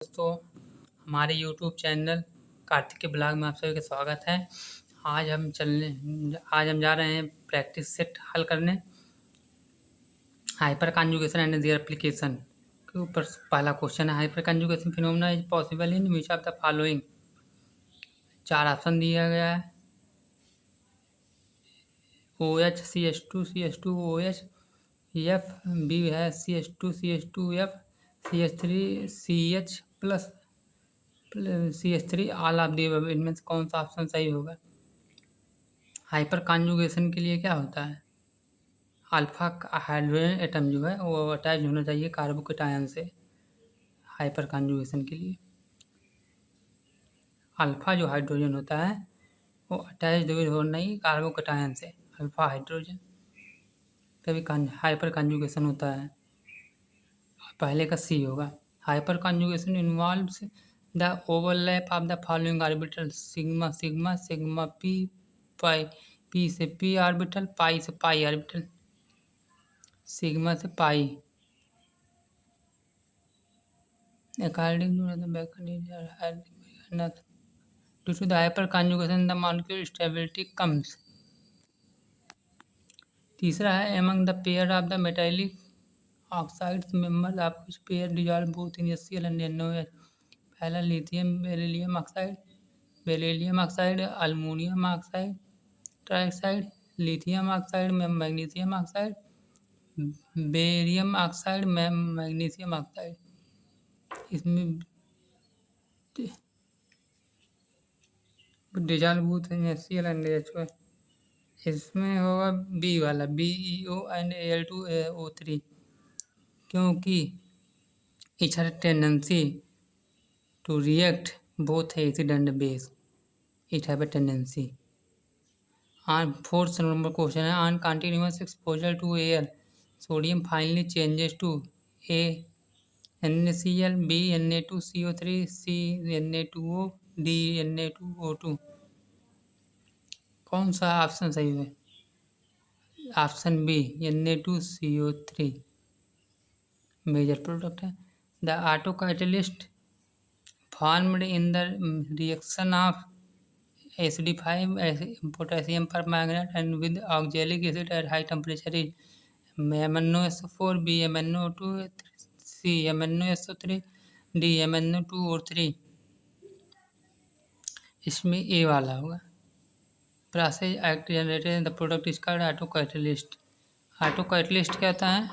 दोस्तों, हमारे YouTube channel Kartik के ब्लॉग में आप सभी का स्वागत है। आज हम जा रहे हैं प्रैक्टिस सेट हल करने। Hyper conjugation and their application के ऊपर पहला क्वेश्चन है। Hyper conjugation phenomena is possible in which of the following. 4 option दिया गया है। OH CH2 CH2 OH, F B है CH2 CH2 F, CH3 CH plus CH3 all of the above. इनमें से कौन सा ऑप्शन सही होगा? हाइपर कॉन्जुगेशन के लिए क्या होता है? अल्फा हाइड्रोजन एटम जो है वो अटैच होना चाहिए कार्बोकेटायन से। हाइपर कॉन्जुगेशन के लिए अल्फा जो हाइड्रोजन होता है वो अटैच होना ही कार्बोकेटायन से, अल्फा हाइड्रोजन, तभी हाइपर कॉन्जुगेशन होता है। पहले का सी होगा। Hyper conjugation involves the overlap of the following orbital sigma sigma sigma P pi, P से पी ऑर्बिटल, पाई से पाई ऑर्बिटल, सिग्मा से पाई। According to the mechanism, due to the hyperconjugation, the molecule stability comes. तीसरा है among the pair of the metallic oxides members of which pair dissolve both in HCl and NaOH. पहला lithium beryllium oxide, beryllium oxide, aluminium oxide trioxide, lithium oxide में magnesium oxide, barium oxide में magnesium oxide. इसमें dissolve both in HCl and NaOH। इसमें होगा B वाला, BeO and Al2O3, क्योंकि it has tendency to react both acid and base. It have a tendency. On 4th number question है, on continuous exposure to air sodium finally changes to A NaCl, B Na2CO3, C Na2O, D Na2O2। कौन सा option सही है? Option B Na2CO3 major product है। The auto catalyst formed in the reaction of HD5 potassium permanganate and with oxalic acid at high temperature is MnSO4, B MnO2, C MnSO3, D MnO2O3। इसमें ए वाला होगा। Process act generated the product is called auto catalyst. Auto catalyst क्या होता है?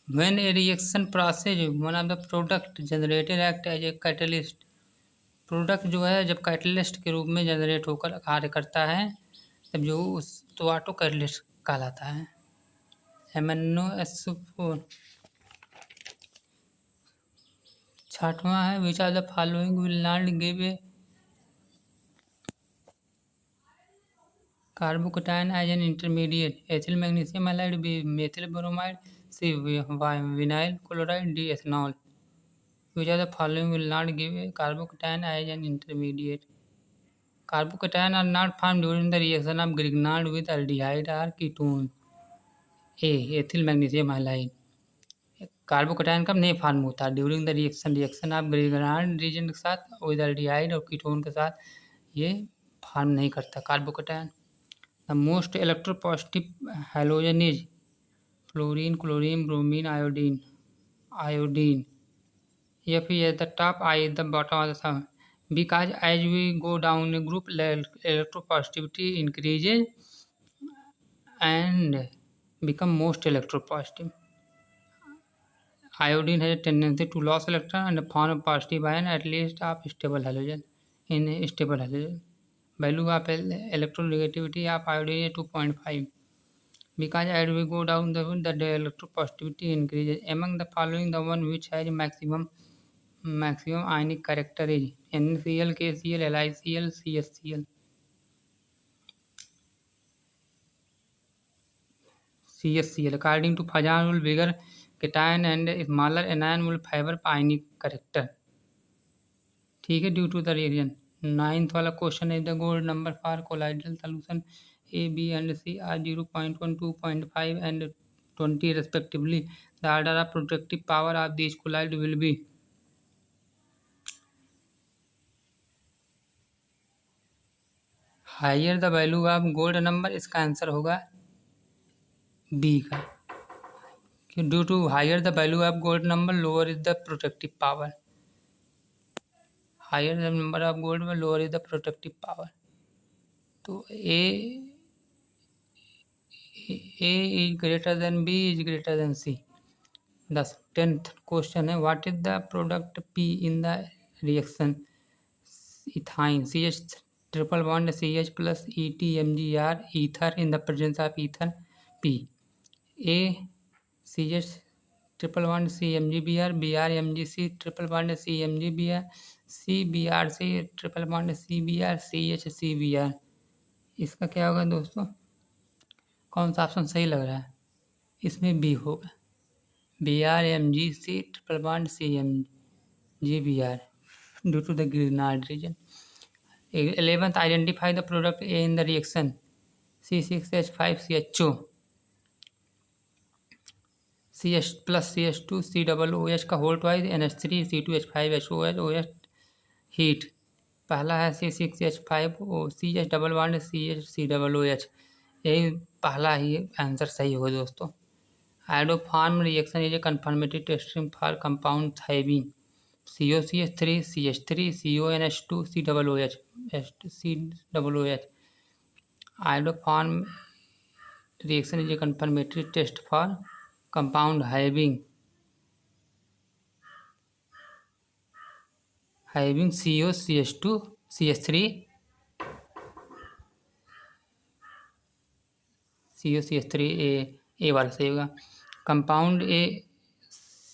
When a reaction process one of the product generated act as a catalyst। Product जो है जब catalyst के रूप में जनरेट होकर कार्य करता है तब जो उस तो ऑटो कैटलिस्ट कहलाता है। MnSO4। छठवां है, which are the following will not give a carbocation as an intermediate. Ethyl magnesium halide, B methyl bromide, C vinyl chloride, D ethanol. Which of the following will not give a carbocation as an intermediate? Carbocation are not formed during the reaction of Grignard with aldehyde or ketone। A ethyl magnesium halide। Carbocation कब नहीं form होता? During the reaction of Grignard reason के साथ with aldehyde और ketone के साथ ये form नहीं करता carbocation. The most electropositive halogen is fluorine, chlorine, bromine, iodine. Iodine. F is at the top, I is the bottom of the sum. Because as we go down a group, electropositivity increases and become most electropositive. Iodine has a tendency to lose electron and form a positive ion at least of stable halogen. In a stable halogen, value of electronegativity of iodine is 2.5. Because as we go down the electropositivity increases. Among the following, the one which has maximum ionic character is NaCl, KCl, LiCl, CHCl। CHCl according to Fajan will bigger cation and smaller anion will favor ionic character। ठीक है, due to the reaction. 9th वाला question है, the gold number for colloidal solution A, B and C are 0.1, 2.5 and 20 respectively। The order of protective power of these colloid will be higher the value of gold number, इसका answer होगा B का। Due to higher the value of gold number lower is the protective power. Higher the number of gold में lower is the protective power. तो A is greater than B is greater than C. 10th question है, what is the product P in the reaction ethyne C H triple bond C H plus E T M G R ether in the presence of ether P. A C H triple bond C M G B R, B R M G C triple bond C M G B R, C B R C triple bond C B R, C H C B R. इसका क्या होगा दोस्तों? कौन सा option सही लग रहा है? इसमें बी होगा, B R M G C triple bond C M G B R due to the Grignard reagent. 11th, identify the product A in the reaction C6H5CHO C H plus C H two C double O H का whole twice NH3 C2H5HOH heat. पहला है C6H5O C H double bond CH3COOH। यही पहला ही answer सही होगा दोस्तों। Iodoform reaction is a confirmatory testing for compound having COCH3 CH3 CONH2 COOH। Iodoform reaction is a confirmatory test for compound having COCH2 CH3 COCH3 ए वाला सही होगा। Compound A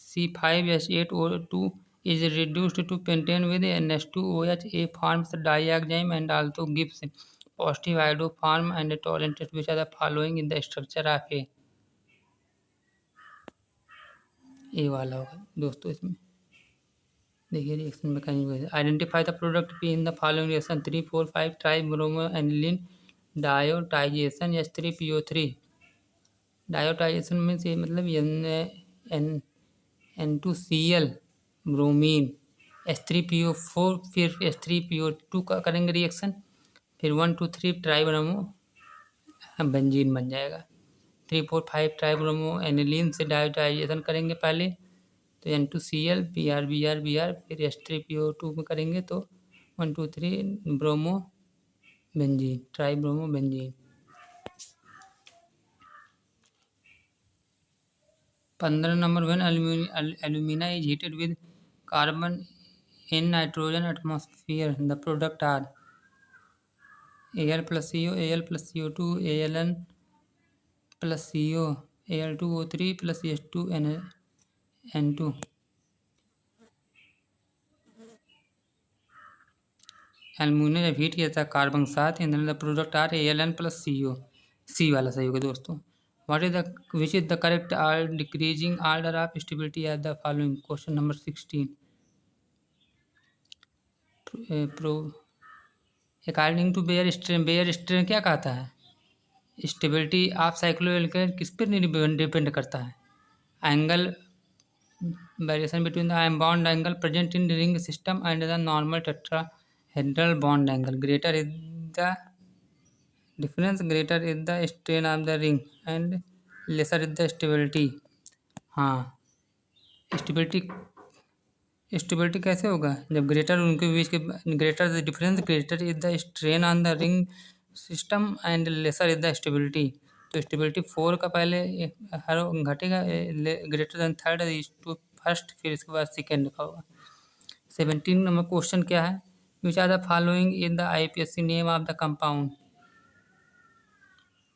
C5H8O2 is reduced to pentane with NH2OH. A forms diazyme and also gives positive iodoform and tolerant test. Which are the following in the structure of A वाला होगा दोस्तों। इसमें देखिए reaction mechanism, identify the product P in the following reaction 3,4,5 tribromo aniline diazotization H3PO3। Diazotization में से मतलब N2Cl bromine H3PO4 फिर H3PO2 का करेंगे रिएक्शन, फिर 1 2 3 ट्राई ब्रोमो बेंजीन बन जाएगा। 3 4 5 ट्राई ब्रोमो एनिलीन से डायोटाइजेशन करेंगे पहले तो N2Cl Br फिर H3PO2 में करेंगे तो 1 2 3 bromo benzene try bromo benzene. 15 number, when alumina is heated with carbon in nitrogen atmosphere the product are Al plus CO, Al plus CO2, Aln plus CO, Al2O3 plus H2N2। Aluminium जब heat किया था कार्बन के साथ in the product are Aln plus CO। C वाला सही होगा दोस्तों। What is the which is the correct decreasing order of stability at the following. Question number 16। According to Baeyer strain क्या कहता है? स्टेबिलिटी ऑफ साइक्लोएल्केन किस पर depend करता है? Angle variation between the ion bond angle present in ring system and the normal tetrahedral bond angle. Greater is the difference, greater is the strain of the ring and lesser is the stability. हाँ, stability कैसे होगा? जब greater उनके बीच के greater the difference, greater is the strain on the ring system and lesser is the stability. तो stability 4 का पहले हर घटेगा, greater than third is two first, फिर इसके बाद सेकेंड का होगा। 17 नंबर क्वेश्चन क्या है? Which are the following in the IPSC name of the compound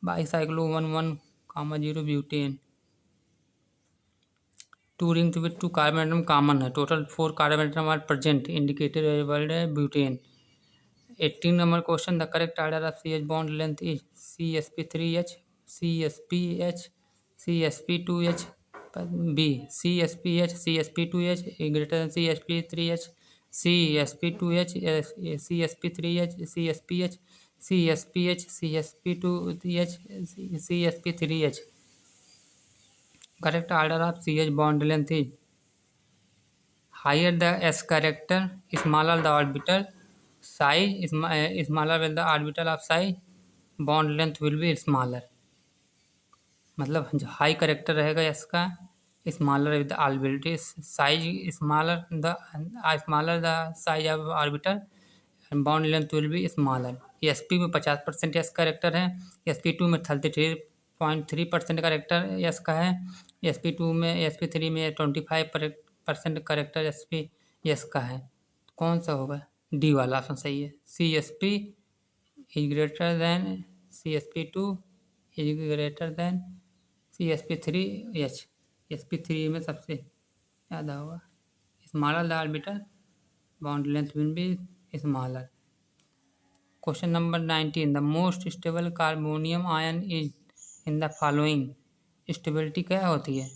bicyclo 1,1,0 butane. 2 ring with 2 carbon atom common है, total 4 carbon atom are present indicated word है butane. 18 number question, the correct order of CH bond length is CsP3H CsPH CsP2H B CsPH CsP2H greater than CsP3H CsP2H CsP3H CsPH CsPH CsP2H CsP3H। Correct order of CH bond length is higher the S character, smaller the orbital, size smaller with the orbital of size, bond length will be smaller. मतलब जो high character रहेगा इसका, smaller with the orbital size, smaller the size of orbital and bound length will be smaller. S P में 50% S character है, S P to में 33.3% character S का है, S P to में एस पी थ्री में 25% character S P S का है। कौन सा होगा? डी वाला ऑप्शन सही है। C S P is greater than C S P two is greater than C S P three H. S P three में सबसे ज़्यादा होगा। Smaller the orbital, bond length will be smaller. Question number 19, the most stable carbonium ion is in the following. Stability क्या होती है?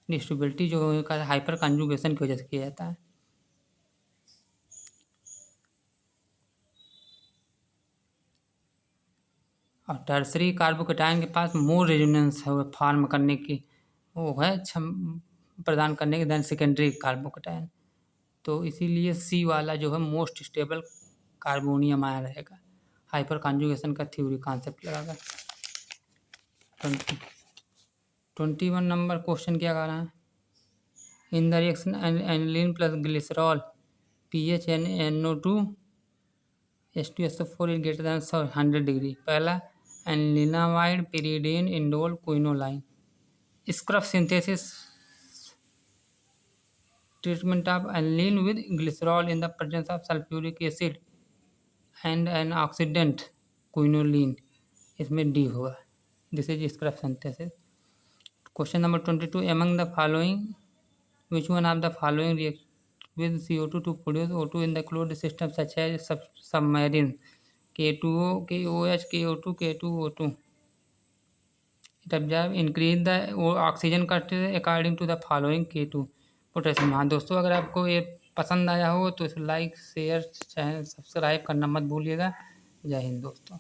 Stability जो है hyper conjugation की वजह से किया जाता है। और टर्सरी कार्बोकेटायन के पास मोर रेजोनेंस है फॉर्म करने की, वो है प्रदान करने की देन सेकेंडरी कार्बोकेटायन। तो इसीलिए सी वाला जो है मोस्ट स्टेबल कार्बोनियम आया रहेगा। हाइपर कॉन्जुगेशन का थ्योरी कॉन्सेप्ट लगाकर। 21 नंबर क्वेश्चन क्या कह रहा है? In the reaction aniline plus glycerol pH NO2 H2SO4 is greater than 100 degree. पहला एनिलीनामाइड, pyridine, indole, quinoline. Skraup synthesis treatment of aniline with glycerol in the presence of sulfuric acid and an oxidant quinoline, इसमें D होगा। This is scrub synthesis. Question number 22, among the following which one of the following react with CO2 to produce O2 in the closed system such as submarine? K2O, KOH, KO2, K2O2. It observe increase the oxygen content according to the following K2 potassium. हाँ दोस्तों, अगर आपको ये पसंद आया हो तो इसे लाइक शेयर चैनल सब्सक्राइब करना मत भूलिएगा। जय हिंद दोस्तों।